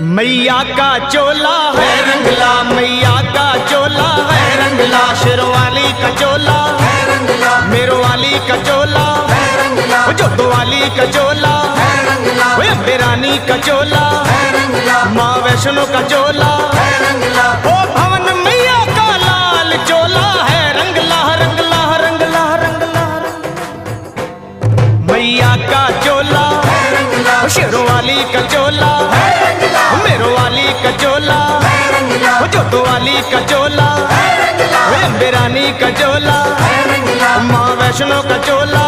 मैया का चोला है रंगला, मैया का चोला है रंगला, शेरवाली का चोला है रंगला, मेरवाली का चोला है रंगला, जोतवाली का चोला है रंगला, बेरानी का चोला है रंगला, माँ वैष्णो का चोला है रंगला, ओ भवन मैया का लाल चोला है रंगला रंगला रंगला रंगला, मैया का चोला है रंगला, शेरवाली का चोला है रंगला, मेरवाली का चोला है रंगला, जोतवाली का चोला है रंगला, बेरानी का चोला है रंगला, माँ वैष्णो का चोला